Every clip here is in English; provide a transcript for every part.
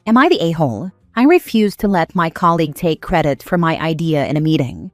Am I the a-hole? I refuse to let my colleague take credit for my idea in a meeting.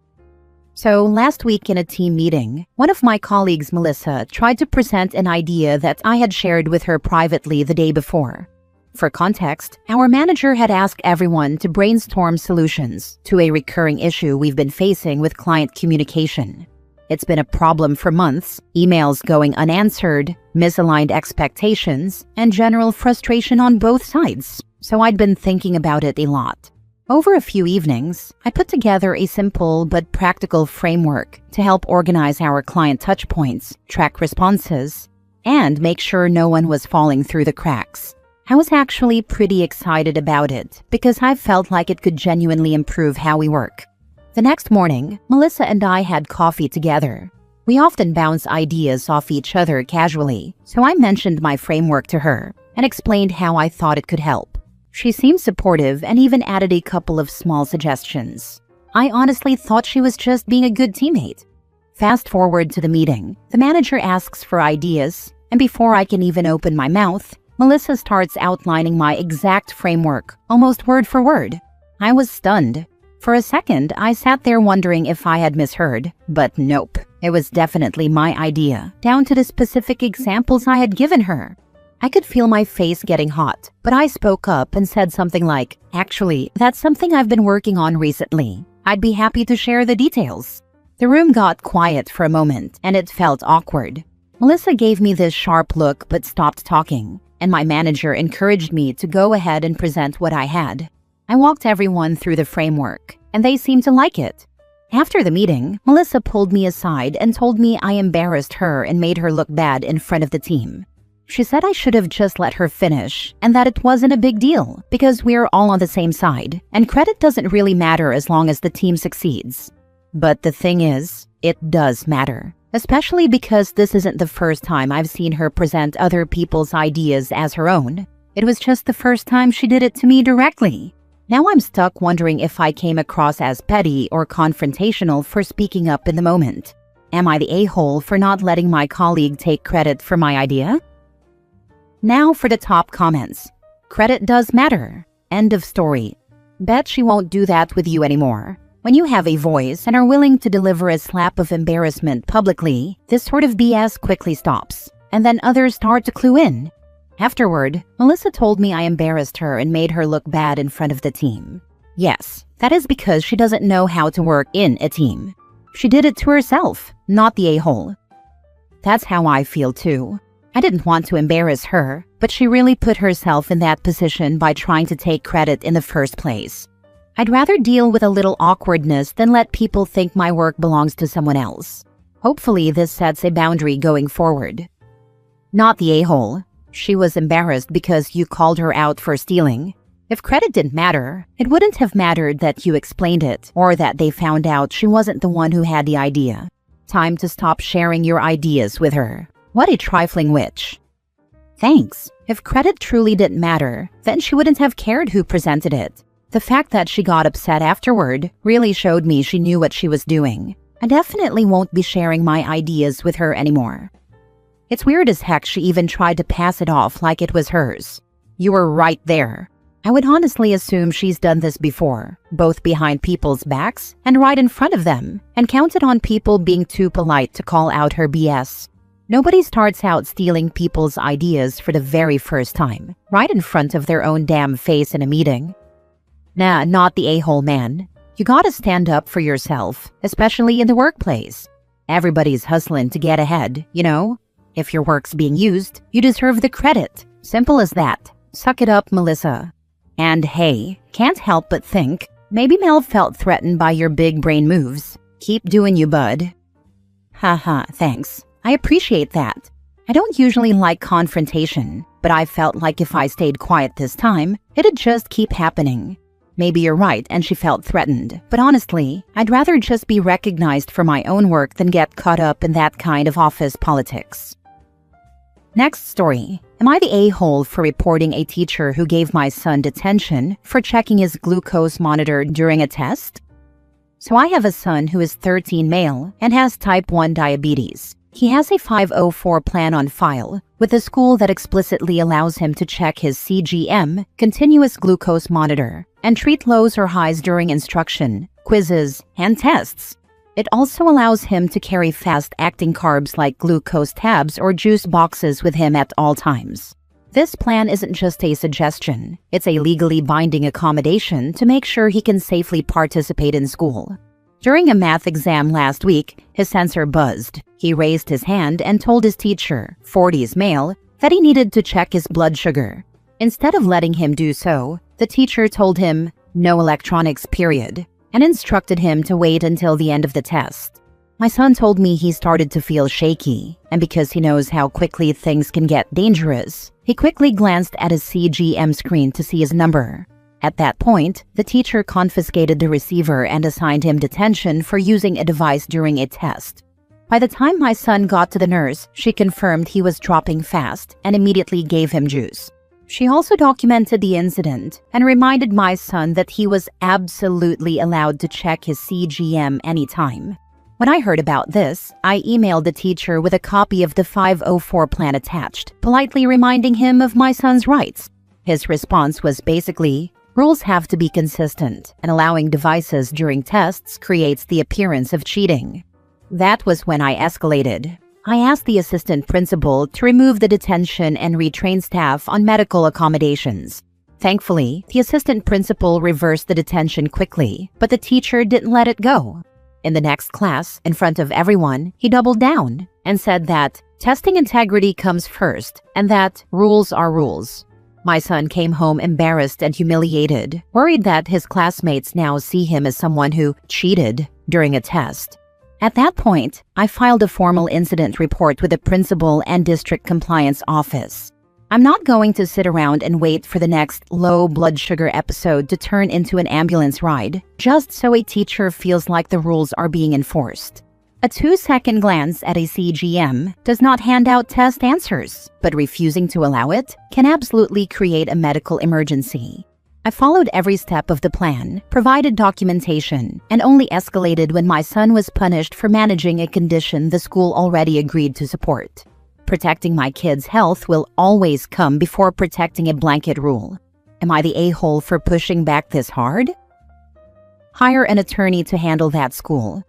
So last week in a team meeting, one of my colleagues, Melissa, tried to present an idea that I had shared with her privately the day before. For context, our manager had asked everyone to brainstorm solutions to a recurring issue we've been facing with client communication. It's been a problem for months, emails going unanswered, misaligned expectations, and general frustration on both sides, so I'd been thinking about it a lot. Over a few evenings, I put together a simple but practical framework to help organize our client touchpoints, track responses, and make sure no one was falling through the cracks. I was actually pretty excited about it because I felt like it could genuinely improve how we work. The next morning, Melissa and I had coffee together. We often bounce ideas off each other casually, so I mentioned my framework to her and explained how I thought it could help. She seemed supportive and even added a couple of small suggestions. I honestly thought she was just being a good teammate. Fast forward to the meeting. The manager asks for ideas, and before I can even open my mouth, Melissa starts outlining my exact framework, almost word for word. I was stunned. For a second, I sat there wondering if I had misheard, but nope. It was definitely my idea, down to the specific examples I had given her. I could feel my face getting hot, but I spoke up and said something like, "Actually, that's something I've been working on recently. I'd be happy to share the details." The room got quiet for a moment, and it felt awkward. Melissa gave me this sharp look but stopped talking, and my manager encouraged me to go ahead and present what I had. I walked everyone through the framework, and they seemed to like it. After the meeting, Melissa pulled me aside and told me I embarrassed her and made her look bad in front of the team. She said I should have just let her finish and that it wasn't a big deal because we're all on the same side, and credit doesn't really matter as long as the team succeeds. But the thing is, it does matter, especially because this isn't the first time I've seen her present other people's ideas as her own. It was just the first time she did it to me directly. Now I'm stuck wondering if I came across as petty or confrontational for speaking up in the moment. Am I the a-hole for not letting my colleague take credit for my idea? Now for the top comments. Credit does matter. End of story. Bet she won't do that with you anymore. When you have a voice and are willing to deliver a slap of embarrassment publicly, this sort of BS quickly stops, and then others start to clue in. Afterward, Melissa told me I embarrassed her and made her look bad in front of the team. Yes, that is because she doesn't know how to work in a team. She did it to herself, not the a-hole. That's how I feel too. I didn't want to embarrass her, but she really put herself in that position by trying to take credit in the first place. I'd rather deal with a little awkwardness than let people think my work belongs to someone else. Hopefully this sets a boundary going forward. Not the a-hole. She was embarrassed because you called her out for stealing. If credit didn't matter, it wouldn't have mattered that you explained it or that they found out she wasn't the one who had the idea. Time to stop sharing your ideas with her. What a trifling witch. Thanks. If credit truly didn't matter, then she wouldn't have cared who presented it. The fact that she got upset afterward really showed me she knew what she was doing. I definitely won't be sharing my ideas with her anymore. It's weird as heck she even tried to pass it off like it was hers. You were right there. I would honestly assume she's done this before, both behind people's backs and right in front of them, and counted on people being too polite to call out her BS. Nobody starts out stealing people's ideas for the very first time, right in front of their own damn face in a meeting. Nah, not the a-hole, man. You gotta stand up for yourself, especially in the workplace. Everybody's hustling to get ahead, you know? If your work's being used, you deserve the credit. Simple as that. Suck it up, Melissa. And hey, can't help but think, maybe Mel felt threatened by your big brain moves. Keep doing you, bud. Haha, thanks. I appreciate that. I don't usually like confrontation, but I felt like if I stayed quiet this time, it'd just keep happening. Maybe you're right and she felt threatened, but honestly, I'd rather just be recognized for my own work than get caught up in that kind of office politics. Next story. Am I the a-hole for reporting a teacher who gave my son detention for checking his glucose monitor during a test? So I have a son who is 13 male and has type 1 diabetes. He has a 504 plan on file with a school that explicitly allows him to check his CGM, continuous glucose monitor, and treat lows or highs during instruction, quizzes, and tests. It also allows him to carry fast-acting carbs like glucose tabs or juice boxes with him at all times. This plan isn't just a suggestion, it's a legally binding accommodation to make sure he can safely participate in school. During a math exam last week, his sensor buzzed. He raised his hand and told his teacher, 40s male, that he needed to check his blood sugar. Instead of letting him do so, the teacher told him, "No electronics, period," and instructed him to wait until the end of the test. My son told me he started to feel shaky, and because he knows how quickly things can get dangerous, he quickly glanced at his CGM screen to see his number. At that point, the teacher confiscated the receiver and assigned him detention for using a device during a test. By the time my son got to the nurse, she confirmed he was dropping fast and immediately gave him juice. She also documented the incident and reminded my son that he was absolutely allowed to check his CGM anytime. When I heard about this, I emailed the teacher with a copy of the 504 plan attached, politely reminding him of my son's rights. His response was basically, "Rules have to be consistent, and allowing devices during tests creates the appearance of cheating." That was when I escalated. I asked the assistant principal to remove the detention and retrain staff on medical accommodations. Thankfully, the assistant principal reversed the detention quickly, but the teacher didn't let it go. In the next class, in front of everyone, he doubled down and said that testing integrity comes first and that rules are rules. My son came home embarrassed and humiliated, worried that his classmates now see him as someone who cheated during a test. At that point, I filed a formal incident report with the principal and district compliance office. I'm not going to sit around and wait for the next low blood sugar episode to turn into an ambulance ride, just so a teacher feels like the rules are being enforced. A 2-second glance at a CGM does not hand out test answers, but refusing to allow it can absolutely create a medical emergency. I followed every step of the plan, provided documentation, and only escalated when my son was punished for managing a condition the school already agreed to support. Protecting my kid's health will always come before protecting a blanket rule. Am I the a-hole for pushing back this hard? Hire an attorney to handle that school.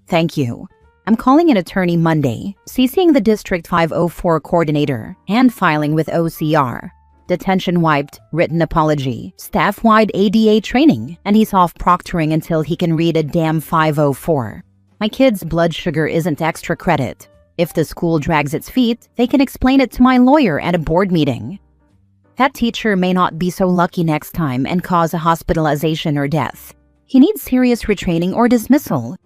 Thank you. I'm calling an attorney Monday, CCing the District 504 coordinator, and filing with OCR. Detention wiped, written apology, staff-wide ADA training, and he's off proctoring until he can read a damn 504. My kid's blood sugar isn't extra credit. If the school drags its feet, they can explain it to my lawyer at a board meeting. That teacher may not be so lucky next time and cause a hospitalization or death. He needs serious retraining or dismissal.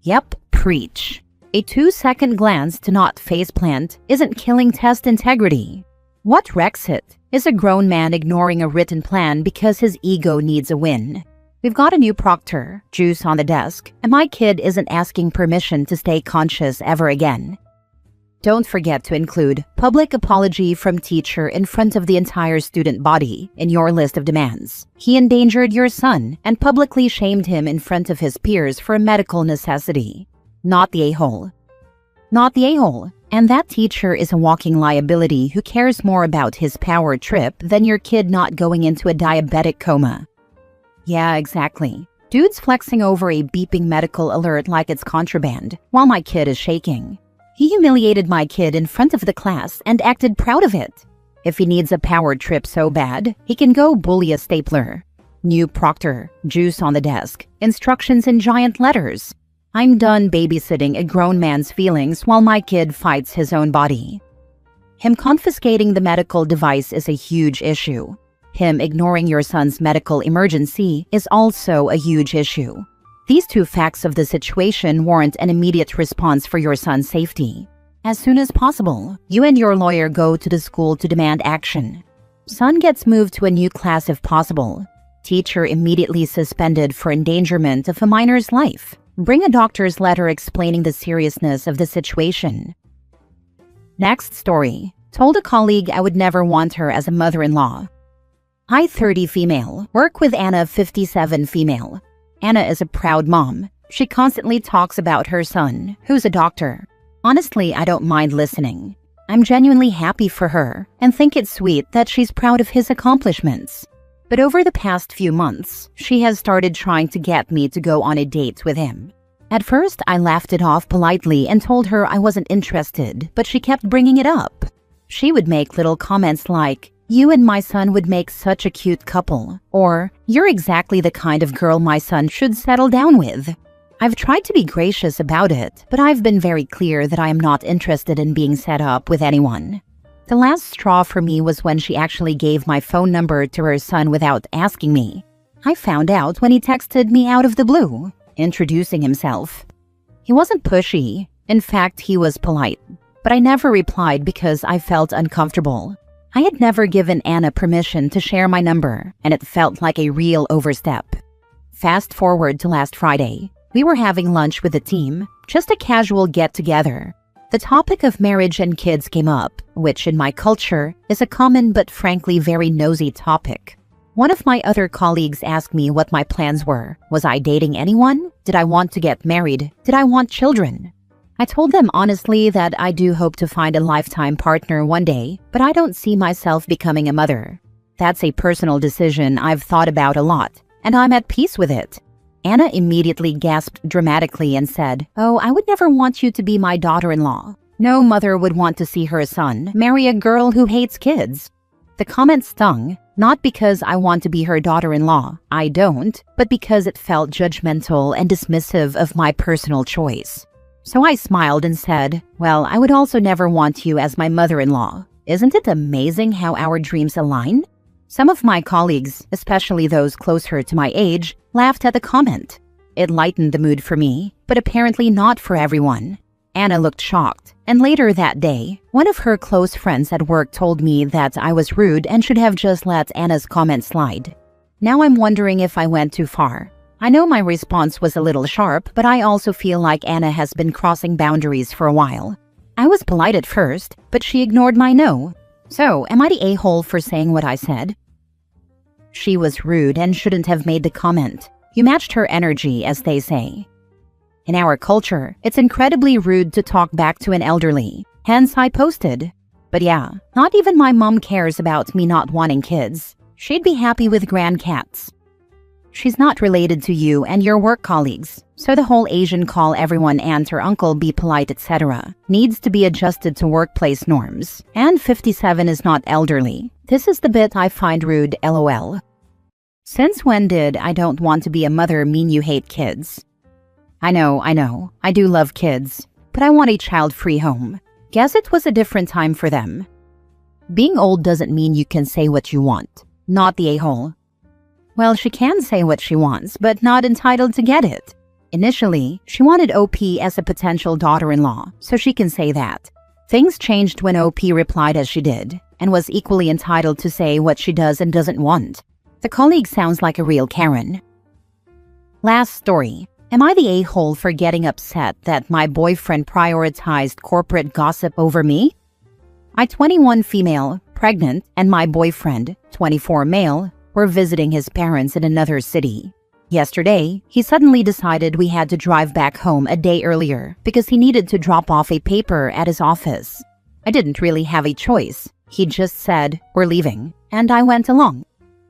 Yep, preach. A 2-second glance to not faceplant isn't killing test integrity. What wrecks it is a grown man ignoring a written plan because his ego needs a win. We've got a new proctor, juice on the desk, and my kid isn't asking permission to stay conscious ever again. Don't forget to include public apology from teacher in front of the entire student body in your list of demands. He endangered your son and publicly shamed him in front of his peers for a medical necessity. Not the a-hole. Not the a-hole. And that teacher is a walking liability who cares more about his power trip than your kid not going into a diabetic coma. Yeah, exactly. Dude's flexing over a beeping medical alert like it's contraband, while my kid is shaking. He humiliated my kid in front of the class and acted proud of it. If he needs a power trip so bad, he can go bully a stapler. New proctor, juice on the desk, instructions in giant letters. I'm done babysitting a grown man's feelings while my kid fights his own body. Him confiscating the medical device is a huge issue. Him ignoring your son's medical emergency is also a huge issue. These two facts of the situation warrant an immediate response for your son's safety. As soon as possible, you and your lawyer go to the school to demand action. Son gets moved to a new class if possible. Teacher immediately suspended for endangerment of a minor's life. Bring a doctor's letter explaining the seriousness of the situation. Next story. Told a colleague I would never want her as a mother-in-law. Hi 30 female. Work with Anna 57 female. Anna is a proud mom. She constantly talks about her son, who's a doctor. Honestly, I don't mind listening. I'm genuinely happy for her and think it's sweet that she's proud of his accomplishments. But over the past few months, she has started trying to get me to go on a date with him. At first, I laughed it off politely and told her I wasn't interested, but she kept bringing it up. She would make little comments like, "You and my son would make such a cute couple," or "You're exactly the kind of girl my son should settle down with." I've tried to be gracious about it, but I've been very clear that I am not interested in being set up with anyone. The last straw for me was when she actually gave my phone number to her son without asking me. I found out when he texted me out of the blue, introducing himself. He wasn't pushy. In fact, he was polite. But I never replied because I felt uncomfortable. I had never given Anna permission to share my number, and it felt like a real overstep. Fast forward to last Friday. We were having lunch with the team, just a casual get-together. The topic of marriage and kids came up, which in my culture is a common but frankly very nosy topic. One of my other colleagues asked me what my plans were. Was I dating anyone? Did I want to get married? Did I want children? I told them honestly that I do hope to find a lifetime partner one day, but I don't see myself becoming a mother. That's a personal decision I've thought about a lot, and I'm at peace with it. Anna immediately gasped dramatically and said, "Oh, I would never want you to be my daughter-in-law. No mother would want to see her son marry a girl who hates kids." The comment stung, not because I want to be her daughter-in-law, I don't, but because it felt judgmental and dismissive of my personal choice. So I smiled and said, "Well, I would also never want you as my mother-in-law. Isn't it amazing how our dreams align?" Some of my colleagues, especially those closer to my age, laughed at the comment. It lightened the mood for me, but apparently not for everyone. Anna looked shocked, and later that day, one of her close friends at work told me that I was rude and should have just let Anna's comment slide. Now I'm wondering if I went too far. I know my response was a little sharp, but I also feel like Anna has been crossing boundaries for a while. I was polite at first, but she ignored my no. So, am I the a-hole for saying what I said? She was rude and shouldn't have made the comment. You matched her energy, as they say. In our culture, it's incredibly rude to talk back to an elderly. Hence, I posted. But yeah, not even my mom cares about me not wanting kids. She'd be happy with grandcats. She's not related to you and your work colleagues, so the whole Asian call everyone aunt or uncle, be polite, etc. needs to be adjusted to workplace norms. And 57 is not elderly. This is the bit I find rude, lol. Since when did "I don't want to be a mother" mean you hate kids? I know, I do love kids, but I want a child-free home. Guess it was a different time for them. Being old doesn't mean you can say what you want. Not the a-hole. Well, she can say what she wants, but not entitled to get it. Initially, she wanted OP as a potential daughter-in-law, so she can say that. Things changed when OP replied as she did, and was equally entitled to say what she does and doesn't want. The colleague sounds like a real Karen. Last story. Am I the a-hole for getting upset that my boyfriend prioritized corporate gossip over me? I, 21 female, pregnant, and my boyfriend, 24 male, were visiting his parents in another city. Yesterday, he suddenly decided we had to drive back home a day earlier because he needed to drop off a paper at his office. I didn't really have a choice. He just said, "We're leaving," and I went along.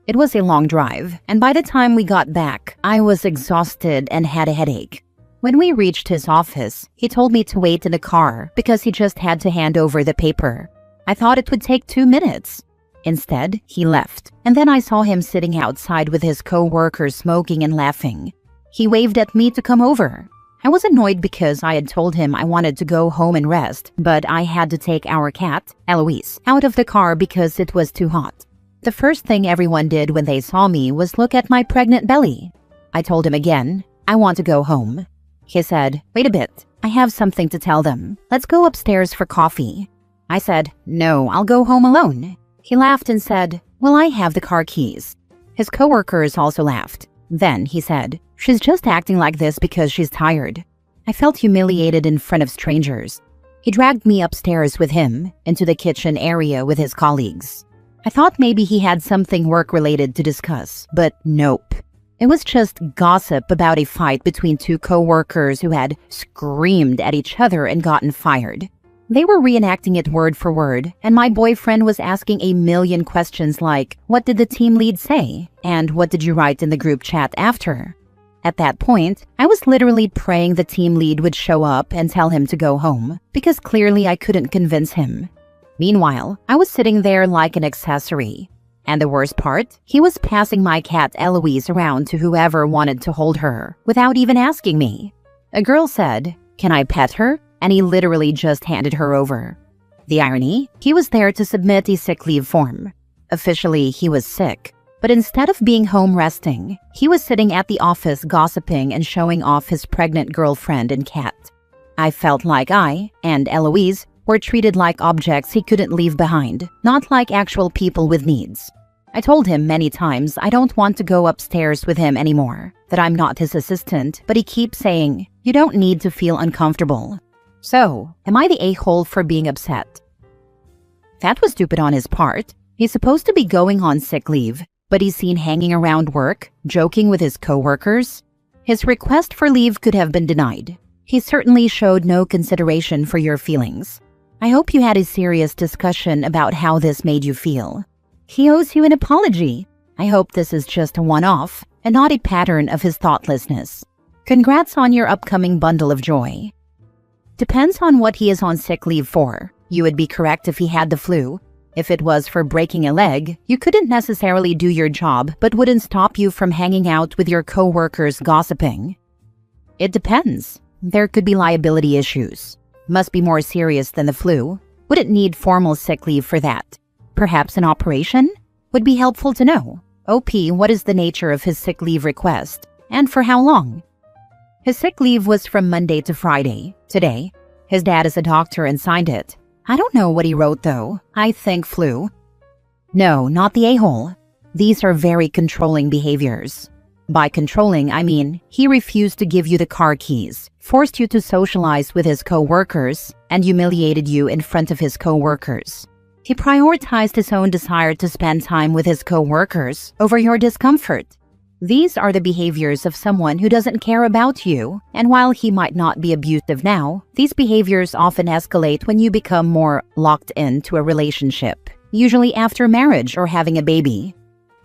It was a long drive, and by the time we got back, I was exhausted and had a headache. When we reached his office, he told me to wait in the car because he just had to hand over the paper. I thought it would take 2 minutes. Instead, he left, and then I saw him sitting outside with his co-worker smoking and laughing. He waved at me to come over. I was annoyed because I had told him I wanted to go home and rest, but I had to take our cat, Eloise, out of the car because it was too hot. The first thing everyone did when they saw me was look at my pregnant belly. I told him again, "I want to go home." He said, "Wait a bit, I have something to tell them. Let's go upstairs for coffee." I said, "No, I'll go home alone." He laughed and said, "Well, I have the car keys." His coworkers also laughed. Then he said, "She's just acting like this because she's tired." I felt humiliated in front of strangers. He dragged me upstairs with him into the kitchen area with his colleagues. I thought maybe he had something work-related to discuss, but nope. It was just gossip about a fight between two coworkers who had screamed at each other and gotten fired. They were reenacting it word for word, and my boyfriend was asking a million questions like, "What did the team lead say?" and "What did you write in the group chat after?" At that point, I was literally praying the team lead would show up and tell him to go home, because clearly I couldn't convince him. Meanwhile, I was sitting there like an accessory. And the worst part, he was passing my cat Eloise around to whoever wanted to hold her, without even asking me. A girl said, "Can I pet her?" and he literally just handed her over. The irony? He was there to submit a sick leave form. Officially, he was sick. But instead of being home resting, he was sitting at the office gossiping and showing off his pregnant girlfriend and cat. I felt like I, and Eloise, were treated like objects he couldn't leave behind, not like actual people with needs. I told him many times I don't want to go upstairs with him anymore, that I'm not his assistant, but he keeps saying, "You don't need to feel uncomfortable." So, am I the a-hole for being upset? That was stupid on his part. He's supposed to be going on sick leave, but he's seen hanging around work, joking with his coworkers. His request for leave could have been denied. He certainly showed no consideration for your feelings. I hope you had a serious discussion about how this made you feel. He owes you an apology. I hope this is just a one-off and not a pattern of his thoughtlessness. Congrats on your upcoming bundle of joy. Depends on what he is on sick leave for. You would be correct if he had the flu. If it was for breaking a leg, you couldn't necessarily do your job, but wouldn't stop you from hanging out with your coworkers gossiping. It depends. There could be liability issues. Must be more serious than the flu. Wouldn't need formal sick leave for that. Perhaps an operation? Would be helpful to know. OP, what is the nature of his sick leave request? And for how long? His sick leave was from Monday to Friday. Today, his dad is a doctor and signed it. I don't know what he wrote though. I think flu. No, not the a-hole. These are very controlling behaviors. By controlling, I mean he refused to give you the car keys, forced you to socialize with his co-workers, and humiliated you in front of his co-workers. He prioritized his own desire to spend time with his co-workers over your discomfort. These are the behaviors of someone who doesn't care about you, and while he might not be abusive now, these behaviors often escalate when you become more locked into a relationship, usually after marriage or having a baby.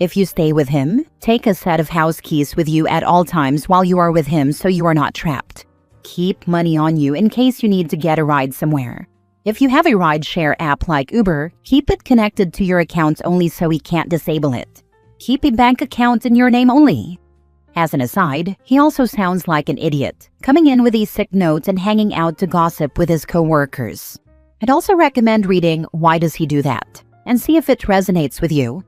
If you stay with him, take a set of house keys with you at all times while you are with him so you are not trapped. Keep money on you in case you need to get a ride somewhere. If you have a ride-share app like Uber, keep it connected to your account only so he can't disable it. Keep a bank account in your name only. As an aside, he also sounds like an idiot, coming in with a sick note and hanging out to gossip with his co-workers. I'd also recommend reading Why Does He Do That? And see if it resonates with you.